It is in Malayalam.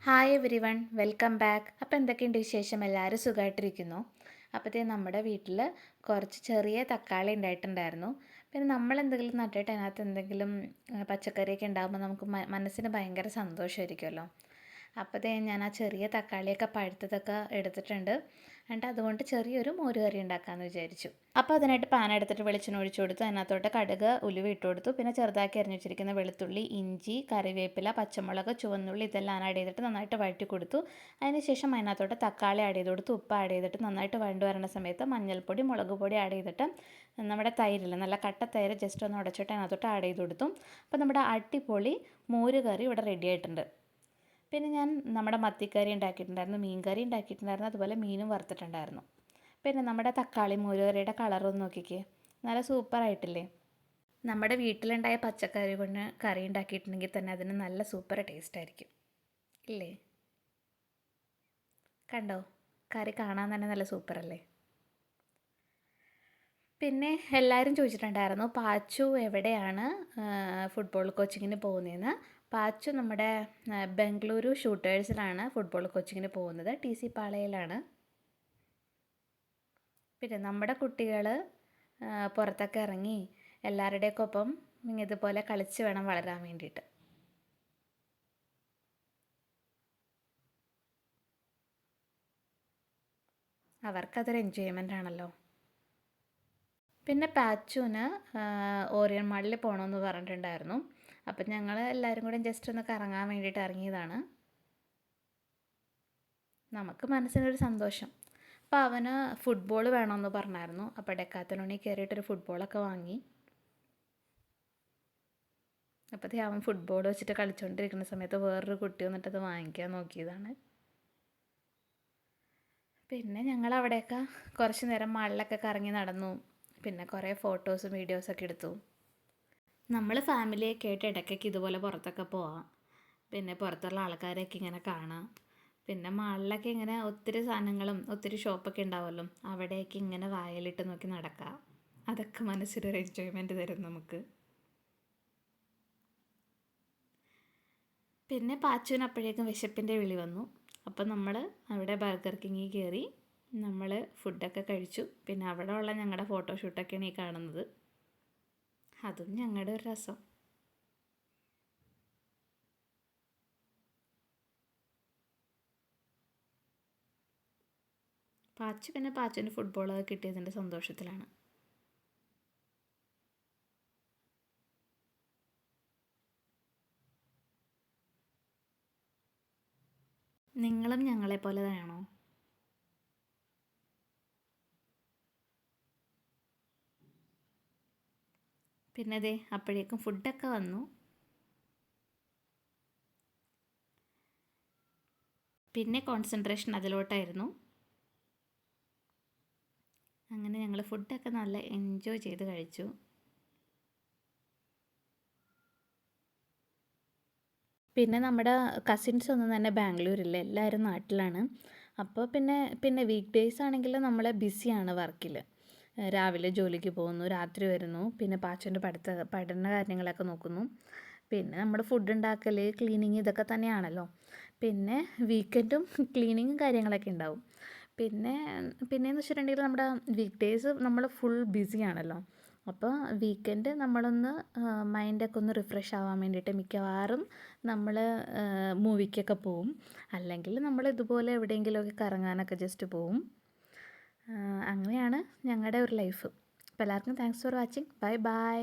Hi every one, welcome back. അപ്പോൾ എന്തൊക്കെയുണ്ട് വിശേഷം? എല്ലാവരും സുഖമായിട്ടിരിക്കുന്നു. അപ്പോഴത്തേ നമ്മുടെ വീട്ടിൽ കുറച്ച് ചെറിയ തക്കാളി ഉണ്ടായിട്ടുണ്ടായിരുന്നു. പിന്നെ നമ്മൾ എന്തെങ്കിലും നട്ടിട്ട് അതിനകത്ത് എന്തെങ്കിലും പച്ചക്കറിയൊക്കെ ഉണ്ടാകുമ്പോൾ നമുക്ക് മനസ്സിന് ഭയങ്കര സന്തോഷമായിരിക്കുമല്ലോ. അപ്പോഴത്തേ ഞാൻ ആ ചെറിയ തക്കാളിയൊക്കെ പഴുത്തതൊക്കെ എടുത്തിട്ടുണ്ട്. എന്നിട്ട് അതുകൊണ്ട് ചെറിയൊരു മോരുകറി ഉണ്ടാക്കാമെന്ന് വിചാരിച്ചു. അപ്പോൾ അതിനായിട്ട് പാൻ എടുത്തിട്ട് വെളിച്ചെണ്ണ ഒഴിച്ചു കൊടുത്തു. അതിനകത്തോട്ട് കടുക്, ഉലുവ ഇട്ട് കൊടുത്തു. പിന്നെ ചെറുതാക്കി അരിഞ്ഞു വെച്ചിരിക്കുന്ന വെളുത്തുള്ളി, ഇഞ്ചി, കറിവേപ്പില, പച്ചമുളക്, ചുവന്നുള്ളി ഇതെല്ലാം ആഡ് ചെയ്തിട്ട് നന്നായിട്ട് വഴറ്റി കൊടുത്തു. അതിനുശേഷം അതിനകത്തോട്ട് തക്കാളി ആഡ് ചെയ്ത് കൊടുത്തു. ഉപ്പ് ആഡ് ചെയ്തിട്ട് നന്നായിട്ട് വഴണ്ട് വരണ സമയത്ത് മഞ്ഞൾപ്പൊടി, മുളക് പൊടി ആഡ് ചെയ്തിട്ട് നമ്മുടെ തൈരില്ല, നല്ല കട്ട തൈര് ജസ്റ്റ് ഒന്ന് ഉടച്ചിട്ട് അതിനകത്തോട്ട് ആഡ് ചെയ്ത് കൊടുത്തു. അപ്പോൾ നമ്മുടെ അടിപൊളി മോരുകറി ഇവിടെ റെഡി ആയിട്ടുണ്ട്. പിന്നെ ഞാൻ നമ്മുടെ മത്തിക്കറി ഉണ്ടാക്കിയിട്ടുണ്ടായിരുന്നു, മീൻ കറി ഉണ്ടാക്കിയിട്ടുണ്ടായിരുന്നു, അതുപോലെ മീനും വറുത്തിട്ടുണ്ടായിരുന്നു. പിന്നെ നമ്മുടെ തക്കാളി മോരുകറിയുടെ കളറൊന്ന് നോക്കിക്കേ, നല്ല സൂപ്പറായിട്ടില്ലേ? നമ്മുടെ വീട്ടിലുണ്ടായ പച്ചക്കറി കൊണ്ട് കറി ഉണ്ടാക്കിയിട്ടുണ്ടെങ്കിൽ തന്നെ അതിന് നല്ല സൂപ്പർ ടേസ്റ്റ് ആയിരിക്കും, ഇല്ലേ? കണ്ടോ, കറി കാണാൻ തന്നെ നല്ല സൂപ്പറല്ലേ? പിന്നെ എല്ലാവരും ചോദിച്ചിട്ടുണ്ടായിരുന്നു പാച്ചു എവിടെയാണ് ഫുട്ബോൾ കോച്ചിങ്ങിന് പോകുന്നതെന്ന്. പാച്ചു നമ്മുടെ ബംഗളൂരു ഷൂട്ടേഴ്സിലാണ് ഫുട്ബോൾ കോച്ചിങ്ങിന് പോകുന്നത്, TC പാളയിലാണ്. പിന്നെ നമ്മുടെ കുട്ടികൾ പുറത്തൊക്കെ ഇറങ്ങി എല്ലാവരുടെയൊക്കെ ഒപ്പം ഇതുപോലെ കളിച്ച് വേണം വളരാൻ വേണ്ടിയിട്ട്. അവർക്കതൊരു എൻജോയ്മെൻ്റ് ആണല്ലോ. പിന്നെ പാച്ചുവിന് ഓറിയൻ മാളിൽ പോകണമെന്ന് പറഞ്ഞിട്ടുണ്ടായിരുന്നു. അപ്പം ഞങ്ങൾ എല്ലാവരും കൂടെ ജസ്റ്റ് ഒന്ന് കറങ്ങാൻ വേണ്ടിയിട്ട് ഇറങ്ങിയതാണ്. നമുക്ക് മനസ്സിനൊരു സന്തോഷം. അപ്പോൾ അവന് ഫുട്ബോൾ വേണമെന്ന് പറഞ്ഞായിരുന്നു. അപ്പോൾ ഡെക്കാത്തലോണിൽ കയറിയിട്ടൊരു ഫുട്ബോളൊക്കെ വാങ്ങി. അപ്പോഴത്തേ അവൻ ഫുട്ബോൾ വെച്ചിട്ട് കളിച്ചുകൊണ്ടിരിക്കുന്ന സമയത്ത് വേറൊരു കുട്ടി വന്നിട്ടത് വാങ്ങിക്കാൻ നോക്കിയതാണ്. പിന്നെ ഞങ്ങൾ അവിടെയൊക്കെ കുറച്ച് നേരം മാളിലൊക്കെ കറങ്ങി നടന്നു. പിന്നെ കുറേ ഫോട്ടോസും വീഡിയോസൊക്കെ എടുത്തു. നമ്മൾ ഫാമിലിയൊക്കെ ആയിട്ട് ഇടയ്ക്കൊക്കെ ഇതുപോലെ പുറത്തൊക്കെ പോവാം. പിന്നെ പുറത്തുള്ള ആൾക്കാരെയൊക്കെ ഇങ്ങനെ കാണാം. പിന്നെ മാളിലൊക്കെ ഇങ്ങനെ ഒത്തിരി സാധനങ്ങളും ഒത്തിരി ഷോപ്പൊക്കെ ഉണ്ടാവുമല്ലോ, അവിടെയൊക്കെ ഇങ്ങനെ വായലിട്ട് നോക്കി നടക്കാം. അതൊക്കെ മനസ്സിലൊരു എൻജോയ്മെൻറ്റ് തരും നമുക്ക്. പിന്നെ പാച്ചുവിന് അപ്പോഴേക്കും വിശപ്പിൻ്റെ വിളി വന്നു. അപ്പം നമ്മൾ അവിടെ ബർഗർ കിങ്ങിൽ കയറി നമ്മൾ ഫുഡൊക്കെ കഴിച്ചു. പിന്നെ അവിടെ ഉള്ള ഞങ്ങളുടെ ഫോട്ടോഷൂട്ടൊക്കെയാണ് ഈ കാണുന്നത്. അതും ഞങ്ങളുടെ ഒരു രസം. പിന്നെ പാച്ചുവിന് ഫുട്ബോളൊക്കെ കിട്ടിയതിൻ്റെ സന്തോഷത്തിലാണ്. നിങ്ങളും ഞങ്ങളെപ്പോലെ തന്നെയാണോ? പിന്നെ അതെ, അപ്പോഴേക്കും ഫുഡൊക്കെ വന്നു. പിന്നെ കോൺസെൻട്രേഷൻ അതിലോട്ടായിരുന്നു. അങ്ങനെ ഞങ്ങൾ ഫുഡൊക്കെ നല്ല എൻജോയ് ചെയ്ത് കഴിച്ചു. പിന്നെ നമ്മുടെ കസിൻസ് ഒന്നും തന്നെ ബാംഗ്ലൂരില്ല, എല്ലാവരും നാട്ടിലാണ്. അപ്പോൾ പിന്നെ വീക്ക് ഡേയ്സ് ആണെങ്കിൽ നമ്മൾ ബിസിയാണ് വർക്കിൽ. രാവിലെ ജോലിക്ക് പോകുന്നു, രാത്രി വരുന്നു, പിന്നെ പാച്ചുവിൻ്റെ പഠന കാര്യങ്ങളൊക്കെ നോക്കുന്നു. പിന്നെ നമ്മൾ ഫുഡ് ഉണ്ടാക്കൽ, ക്ലീനിങ് ഇതൊക്കെ തന്നെയാണല്ലോ. പിന്നെ വീക്കെൻഡും ക്ലീനിങ്ങും കാര്യങ്ങളൊക്കെ ഉണ്ടാവും. പിന്നെയെന്ന് വെച്ചിട്ടുണ്ടെങ്കിൽ നമ്മുടെ വീക്ക് ഡേയ്സ് നമ്മൾ ഫുൾ ബിസിയാണല്ലോ. അപ്പോൾ വീക്കെൻഡ് നമ്മളൊന്ന് മൈൻഡൊക്കെ ഒന്ന് റിഫ്രഷ് ആവാൻ വേണ്ടിയിട്ട് മിക്കവാറും നമ്മൾ മൂവിക്കൊക്കെ പോവും. അല്ലെങ്കിൽ നമ്മൾ ഇതുപോലെ എവിടെയെങ്കിലുമൊക്കെ കറങ്ങാനൊക്കെ ജസ്റ്റ് പോവും. അങ്ങനെയാണ് ഞങ്ങളുടെ ഒരു ലൈഫ്. അപ്പോൾ എല്ലാവർക്കും thanks for watching. Bye bye.